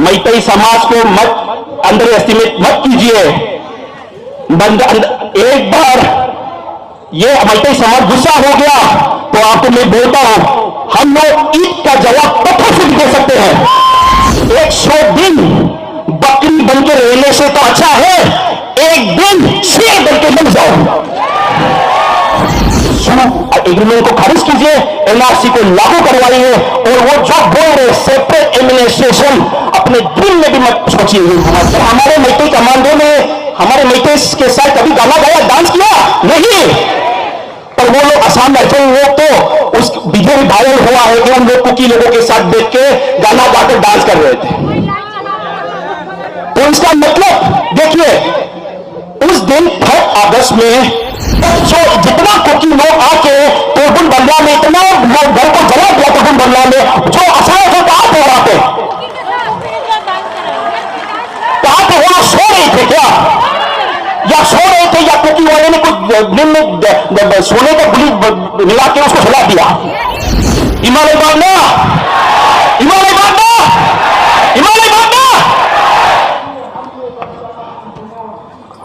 मैतई समाज को मत अंडर एस्टिमेट मत कीजिए। एक बार ये मैतई समाज गुस्सा हो गया तो आपको मैं बोलता हूं, हम लोग ईद का जवाब पत्थर से भी दे सकते हैं। 100 दिन बकरी बनकर रहने से तो अच्छा है एक दिन शेर बनकर बन जाओ। एग्रीमेंट को खारिज कीजिए, एनआरसी को लागू करवाइए, और वो जो बोल रहे सेपरेट एडमिनिस्ट्रेशन अपने दिल में भी मत सोचिए। हमारे मैतई कमांडो ने हमारे मैतई के साथ कभी गाना गाया, डांस किया नहीं, पर वो लोग असम में थे, वो तो उस वीडियो भी वायरल हुआ है कि उन लोग कुकी लोगों के साथ बैठ के गाना गाकर डांस कर रहे थे। तो इसका मतलब देखिए, उस दिन 3 अगस्त में जो जितना कुकी लोग आके तुर्बन बंगला में इतना लोग घर को जला दिया, तुर्बन बंगला में जो असम थे कहां थे, वहां पे कहां थे? वो सो रहे थे क्या, या सो रहे थे, या कुकी वाले ने कुछ सोने का गुली मिला के उसको सुला दिया? हिमालय बांधना, हिमालय बांधना, हिमालय बांधना।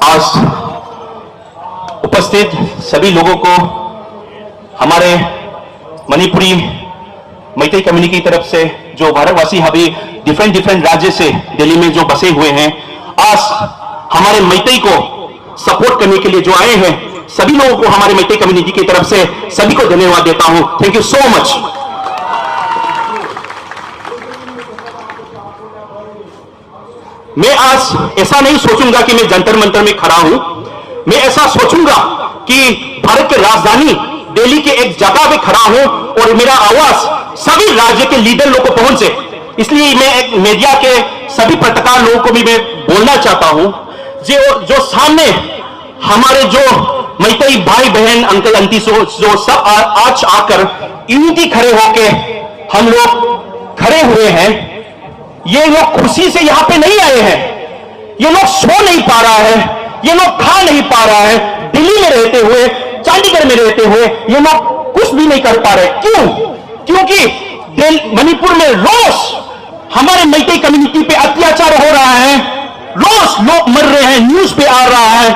आज उपस्थित सभी लोगों को हमारे मणिपुरी मैतई कम्युनिटी की तरफ से, जो भारतवासी अभी डिफरेंट राज्य से दिल्ली में जो बसे हुए हैं, आज हमारे मैतई को सपोर्ट करने के लिए जो आए हैं, सभी लोगों को हमारे मैतई कम्युनिटी की तरफ से सभी को धन्यवाद देता हूं। Thank you so much. मैं आज ऐसा नहीं सोचूंगा कि मैं जंतर मंतर में खड़ा हूं, मैं ऐसा सोचूंगा कि भारत की राजधानी दिल्ली के एक जगह पे खड़ा हूं और मेरा आवाज सभी राज्य के लीडर लोगों को पहुंचे। इसलिए मैं एक मीडिया के सभी पत्रकार लोगों को भी मैं बोलना चाहता हूं, जो सामने हमारे जो मैतई भाई बहन अंकल आंटी जो सब आज आकर यूनिटी खड़े होके हम लोग खड़े हुए हैं, ये लोग खुशी से यहां पे नहीं आए हैं, ये लोग सो नहीं पा रहा है, ये लोग खा नहीं पा रहा है, दिल्ली में रहते हुए, चंडीगढ़ में रहते हुए ये लोग कुछ भी नहीं कर पा रहे। क्यों? क्योंकि मणिपुर में रोज हमारे मैतई कम्युनिटी पे अत्याचार हो रहा है, रोज लोग मर रहे हैं, न्यूज पे आ रहा है।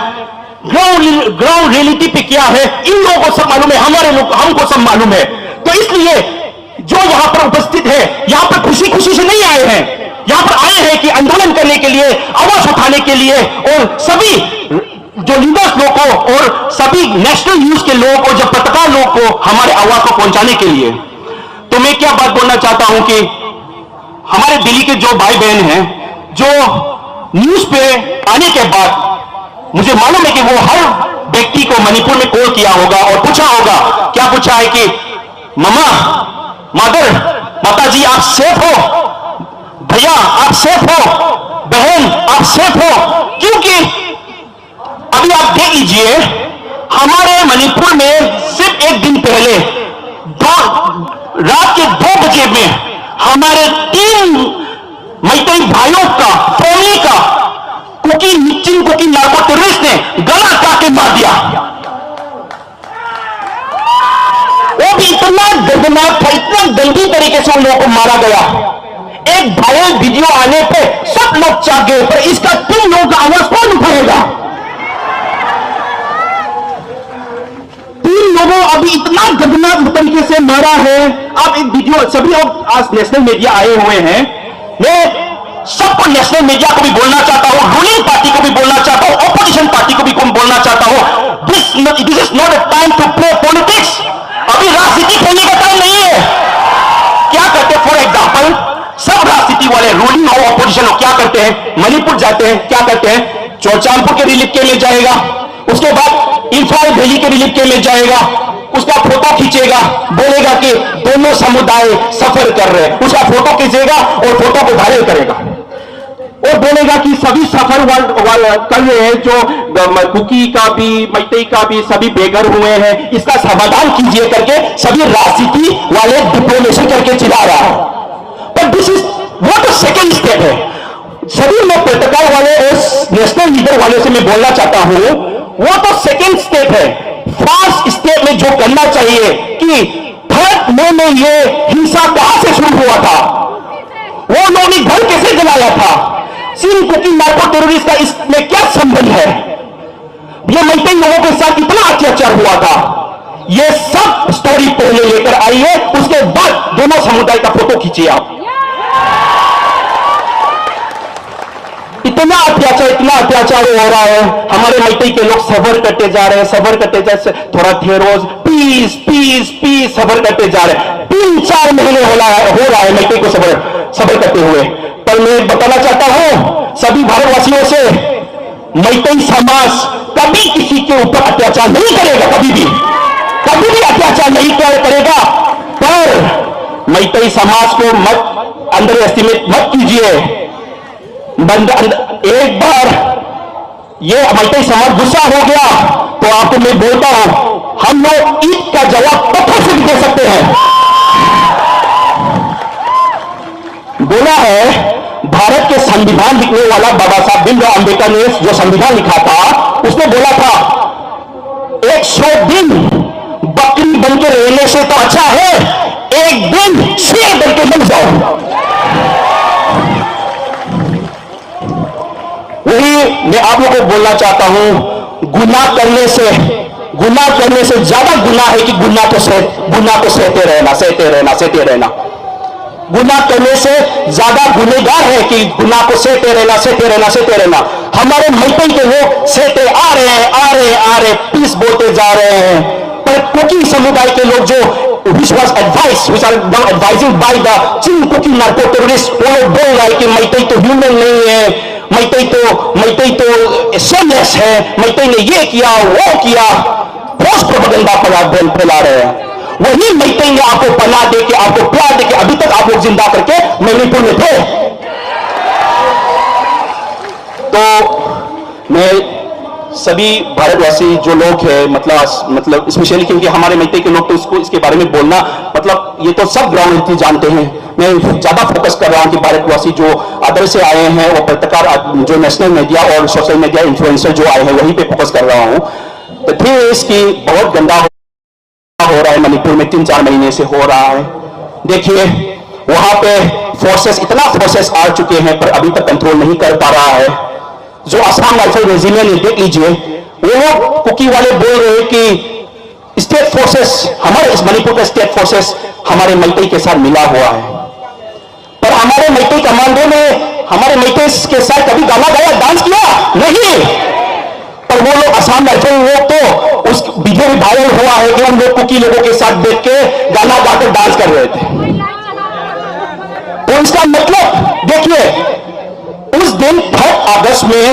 ग्राउंड रियलिटी पे क्या है इन लोगों को सब मालूम है, हमारे लोग हमको सब मालूम है। तो इसलिए जो यहां पर उपस्थित है, यहां पर खुशी खुशी से नहीं आए हैं, यहां पर आए हैं कि आंदोलन करने के लिए, आवाज उठाने के लिए, और सभी जो लीडर्स लोग को और सभी नेशनल न्यूज के लोगों को, जो पत्रकार लोग को हमारे आवाज को पहुंचाने के लिए। तो मैं क्या बात बोलना चाहता हूं कि हमारे दिल्ली के जो भाई बहन हैं, जो न्यूज पे आने के बाद मुझे मालूम है कि वो हर व्यक्ति को मणिपुर में कॉल किया होगा और पूछा होगा, क्या पूछा है कि मामा, मदर, माताजी आप सेफ हो, भैया आप सेफ हो, बहन आप सेफ हो? क्योंकि अभी आप देख लीजिए, हमारे मणिपुर में सिर्फ एक दिन पहले रात के 2 बजे में हमारे 3 मैतई भाइयों का, फैमिली का कुकी निचिन कुकी नार्को टेररिस्ट ने गला काट के मार दिया। वो भी इतना दर्दनाक था, इतना गंदी तरीके से उन लोगों को मारा गया। एक वायरल वीडियो आने पे सब लोग चाह गए, पर इसका 3 लोगों का आवाज कौन उठाएगा? 3 लोगों अभी इतना दर्दनाक तरीके से मारा है। अब एक वीडियो सभी लोग आज नेशनल मीडिया आए हुए हैं, मैं सबको नेशनल मीडिया को भी बोलना चाहता हूं, रूलिंग पार्टी को भी बोलना चाहता हूं, ऑपोजिशन पार्टी को भी बोलना चाहता हूं, this is not a time to play politics. अभी राजनीति खेलने का टाइम नहीं है। क्या करते, फॉर एग्जाम्पल सब राजनीति वाले, रूलिंग हो ऑपोजिशन हो, क्या करते हैं? मणिपुर जाते हैं, क्या करते हैं? चौचानपुर के रिलीफ के लिए जाएगा, उसके बाद इंफाल वैली के रिलीफ के लिए जाएगा, उसका फोटो खींचेगा, बोलेगा कि दोनों समुदाय सफर कर रहे हैं, उसका फोटो खींचेगा और फोटो को वायरल करेगा और बोलेगा कि सभी सफर कर रहे हैं, जो कुकी का भी, मैतई का भी, सभी बेघर हुए हैं, इसका समाधान कीजिए करके सभी राजनीति वाले डिप्लोमेसी करके चिल्ला रहा है। पर दिस इज वो तो सेकेंड स्टेप है। सभी मैं पत्रकार वाले और नेशनल लीडर वाले से मैं बोलना चाहता हूं, वो तो सेकेंड स्टेप है। फर्स्ट स्टेप में जो करना चाहिए कि 3rd मई में ये हिंसा कहां से शुरू हुआ था, वो लोगों ने घर कैसे जलाया था, नार्को टेररिस्ट का इसमें क्या संबंध है? ये मैतेई लोगों के साथ इतना अत्याचार हुआ था, ये सब स्टोरी पहले लेकर आइए, उसके बाद दोनों समुदाय का फोटो खींचिए आप। इतना अत्याचार हो रहा है, हमारे मैतेई के लोग सबर करते जा रहे हैं, सबर करते जा रहे, थोड़ा ठहरो, पीस पीस पीस सबर करते जा रहे हैं। 3-4 महीने हो रहा है मैतेई को सबर करते हुए। पर मैं बताना चाहता हूं सभी भारतवासियों से, मैतेई समाज कभी किसी के ऊपर अत्याचार नहीं करेगा, कभी भी अत्याचार नहीं करेगा। पर मैतेई समाज को मत अंडर एस्टिमेट मत कीजिए। एक बार ये मैतेई समाज गुस्सा हो गया तो आपको मैं बोलता हूं, हम लोग ईद का जवाब पत्थर से भी दे सकते हैं। बोला है, भारत के संविधान लिखने वाला बाबा साहब भीमराव अंबेडकर ने जो संविधान लिखा था, उसने बोला था 100 दिन बकरी बनके रहने से तो अच्छा है एक दिन शेर बनके मर जाओ। वही मैं आप लोगों को बोलना चाहता हूं, गुनाह करने से ज्यादा गुनाह है कि गुनाह को सहते रहना। गुनाह करने से ज्यादा गुनहगार है कि गुनाह को सहते रहना। हमारे मैतेई के लोग सहते आ रहे पीस बोलते जा रहे हैं, पर कुकी समुदाय के लोग जो which are now advising by the Chin Kuki narco terrorist, वो लोग बोल रहा है कि मैतेई तो ह्यूमन नहीं है, मैतेई तो शेमलेस है, मैतेई ने ये किया वो किया, फॉल्स प्रोपेगेंडा फैला रहे हैं। वही मैतेई ने आपको पनाह दे के, आपको प्यार दे के अभी तक आप लोग जिंदा करके मणिपुर में थे। तो मैं सभी भारतवासी जो लोग हैं, मतलब स्पेशली क्योंकि हमारे मैतेई के लोग तो इसके बारे में बोलना, मतलब ये तो सब ग्राउंड जानते हैं। मैं ज्यादा फोकस कर रहा हूं कि भारतवासी जो अदर से आए हैं और पत्रकार जो नेशनल मीडिया और सोशल मीडिया इन्फ्लुएंसर जो आए हैं, वहीं पे फोकस कर रहा हूं। तो फिर इसकी बहुत गंदा हो रहा है, मणिपुर में 3-4 महीने से हो रहा है। देखिए वहां पे इतना फोर्सेस आ चुके हैं, पर अभी तक कंट्रोल नहीं कर पा रहा है। जो असम राइफल रेजिमेंट है, देख लीजिए, वो लोग कुकी वाले बोल रहे हैं कि स्टेट फोर्सेस, हमारे इस मणिपुर का स्टेट फोर्सेस हमारे मैतेई के साथ मिला हुआ है। पर हमारे मैतेई कमांडो ने हमारे मैतेई के साथ कभी गाना गाया, डांस किया नहीं। पर वो लोग असम राइफल लोग तो उस वीडियो में वायरल हुआ है कि उन लोग कुकी लोगों के साथ बैठ के गाना गाकर डांस कर रहे थे। तो इसका मतलब देखिए, उस दिन 3 अगस्त में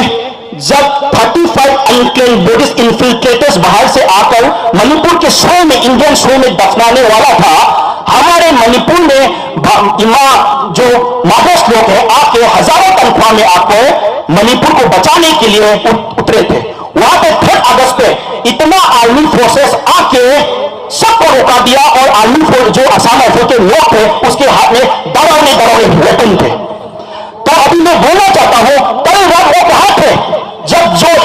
जब 35 अनक्लेम्ड बुद्धिस्ट इन्फिल्ट्रेटर्स बाहर से आकर मणिपुर के शो में, इंडियन शो में दफनाने वाला था, हमारे मणिपुर में जो माओवादी लोग हैं आके हजारों तनख्वाह में आकर मणिपुर को बचाने के लिए उतरे थे। वहां पे 3 अगस्त पे इतना आर्मी फोर्सेस आके सबको रोका दिया, और आर्मी फोर्स जो असम राइफल के लोग थे उसके हाथ में डरावने वेपन थे। तो अभी मैं बोलना चाहता हूं, कल रात वो कहां थे जब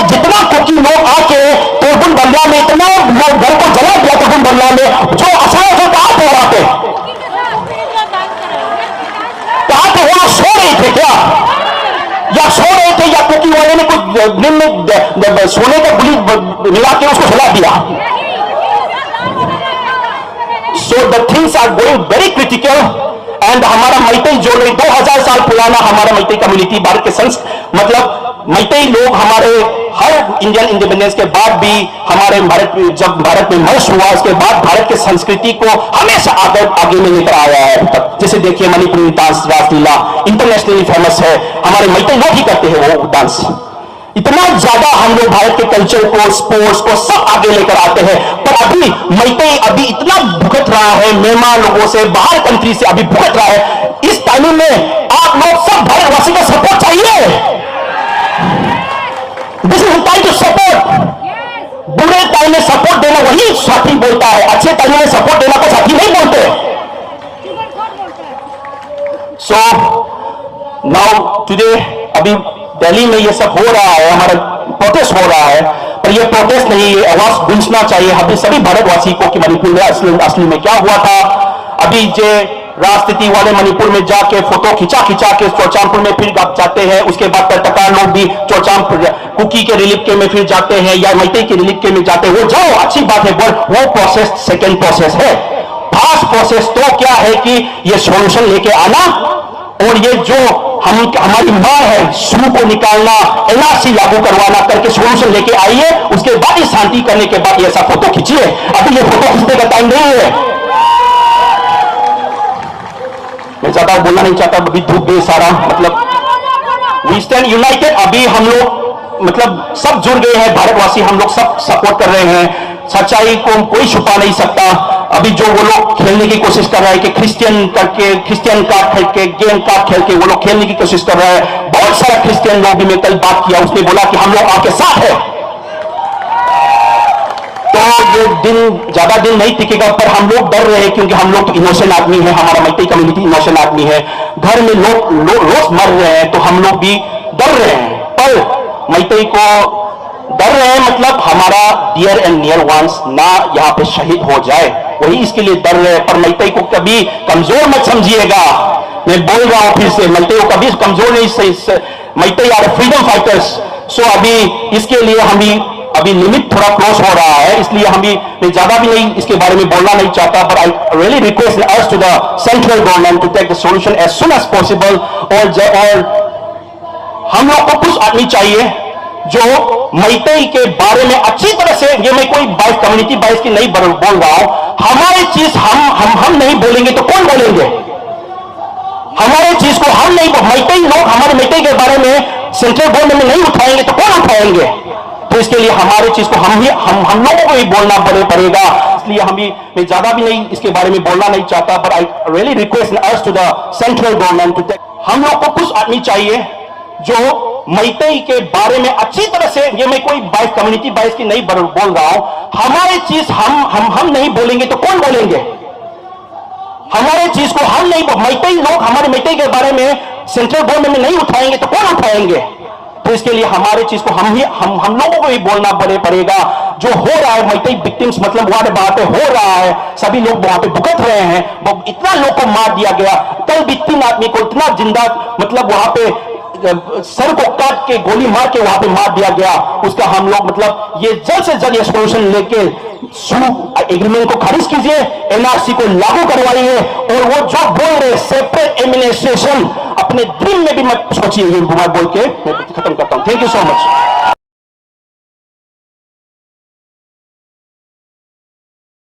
जितना कुकी लोग आके तोरबुन बंगला में इतना लोग घर को जला दिया, तोरबुन बंगला में जो असम राइफल कहां थे, वहां पे वहां सो रहे थे क्या, या सो रहे थे, या कुकी वाले ने कुछ दिन में सोने का गुली मिला के उसको सुला दिया। So the things are going very critical. And हमारा मैतेई जो 2000 साल पुराना हमारा मैतेई कम्युनिटी, भारत के मतलब मैतेई लोग हमारे हर इंडियन इंडिपेंडेंस के बाद भी हमारे जब भारत में मर्ज हुआ, उसके बाद भारत के संस्कृति को हमेशा आगे में लेकर आया है अभी तक। जैसे देखिए मणिपुरी डांस, रासलीला इंटरनेशनली फेमस है, हमारे मैतेई लोग ही करते हैं वो डांस। इतना ज्यादा हम लोग भारत के कल्चर को, स्पोर्ट्स को सब आगे लेकर आते हैं। पर अभी मैतेई अभी इतना भुगत रहा है, म्यांमार लोगों से, बाहर कंट्री से अभी भुगत रहा है। इस टाइम में आप लोग सब भारतवासी का सपोर्ट चाहिए। This is time to support. बुरे टाइम में सपोर्ट देना वही साथी बोलता है, अच्छे टाइम में सपोर्ट देना को साथी नहीं बोलते। सो नाउ टुडे अभी दिल्ली में ये सब हो रहा है, हमारा प्रोटेस्ट हो रहा है, पर ये प्रोटेस्ट नहीं, ये आवाज गूंजना चाहिए हम सभी भारतवासी को कि मणिपुर में असली में क्या हुआ था। अभी जो राजनीति वाले मणिपुर में जाके फोटो खिंचा खिंचा के चौचामपुर में फिर जाते हैं, उसके बाद तटकार लोग भी चौचामपुर कुकी के रिलीफ के में फिर जाते हैं या मैते के रिलीफ के में जाते हैं। वो जाओ, अच्छी बात है, पर वो प्रोसेस सेकेंड प्रोसेस है। फर्स्ट प्रोसेस तो क्या है कि ये सॉल्यूशन लेके आना और ये जो हमारी मां है सू को निकालना, एनआरसी लागू करवाना करके सॉल्यूशन लेके आइए। उसके बाद ही शांति करने के बाद ये ऐसा फोटो खींचिए। अभी ये फोटो खींचने का टाइम नहीं है। मैं ज्यादा बोलना नहीं चाहता, अभी धूप भी सारा, मतलब वी स्टैंड यूनाइटेड। अभी हम लोग मतलब सब जुड़ गए हैं, भारतवासी हम लोग सब सपोर्ट कर रहे हैं। सच्चाई को कोई छुपा नहीं सकता। अभी जो वो लोग खेलने की कोशिश कर रहे हैं कि क्रिश्चियन कार्ड खेल के, गेम कार्ड खेल के वो लोग खेलने की कोशिश कर रहे हैं। बहुत सारा क्रिश्चियन लोग भी, मैं कल बात किया, उसने बोला कि हम लोग आपके साथ है। तो ये दिन ज्यादा दिन नहीं टिकेगा, पर हम लोग डर रहे हैं क्योंकि हम लोग तो इनोसेंट आदमी है, हमारा मैत्री कम्युनिटी इनोसेंट आदमी है। घर में लोग रोज मर रहे हैं तो हम लोग भी डर रहे हैं। पर मैत्री को डर रहे हैं मतलब हमारा डियर एंड नियर वंस ना यहाँ पे शहीद हो जाए, वही इसके लिए डर रहे हैं। पर मैत्री को कभी कमजोर मत समझिएगा। मैं बोल रहा हूं फिर से, मैत्री को कभी कमजोर नहीं, मैत्री आर फ्रीडम फाइटर्स। सो अभी इसके लिए हम भी अभी लिमिट थोड़ा क्रॉस हो रहा है, इसलिए हम भी, मैं ज्यादा भी नहीं इसके बारे में बोलना नहीं चाहता। पर I really request us to the central government to take the solution as soon as possible. और हम लोग को कुछ आदमी चाहिए जो मैत्री के बारे में अच्छी तरह से, ये मैं कोई बाइस कम्युनिटी बाइस की नहीं बोल रहा हूं, हमारी चीज हम नहीं बोलेंगे तो कौन बोलेंगे? हमारे चीज को हम नहीं, मैत्री लोग हमारे मैत्री के बारे में सेंट्रल गवर्नमेंट में नहीं उठाएंगे तो कौन उठाएंगे? तो इसके लिए हमारे चीज को हम लोगों को ही बोलना पड़ेगा। इसलिए हम भी, मैं ज्यादा भी नहीं इसके बारे में बोलना नहीं चाहता। पर I really request us to the central government to take, हम लोग को कुछ आदमी चाहिए जो मैत्री के बारे में अच्छी तरह से, ये मैं कोई बाइस कम्युनिटी बाइस की नहीं बोल रहा हूं, हमारी चीज हम नहीं बोलेंगे तो कौन बोलेंगे? हमारे चीज को हम नहीं, मैत्री लोग हमारे मैत्री के बारे में सेंट्रल गवर्नमेंट में नहीं उठाएंगे तो कौन उठाएंगे? तो इसके लिए हमारे चीज को हम लोगों को ही बोलना पड़ेगा। जो हो रहा है मैत्री विक्टिम्स, मतलब वहां पे हो रहा है, सभी लोग वहां पे भुगत रहे हैं। इतना लोग को मार दिया गया, कल भी 3 आदमी को इतना जिंदा, मतलब वहां पे सर को काट के गोली मार के वहां पे मार दिया गया। उसका हम लोग मतलब ये जल्द से जल्द ये सोल्यूशन लेके एग्रीमेंट को खारिज कीजिए, एनआरसी को लागू करवाइए। और वो जो बोल रहे सेपरेट एडमिनिस्ट्रेशन, अपने ड्रीम में भी मत सोचिए। ये बोल के मैं खत्म करता हूं। Thank you so much.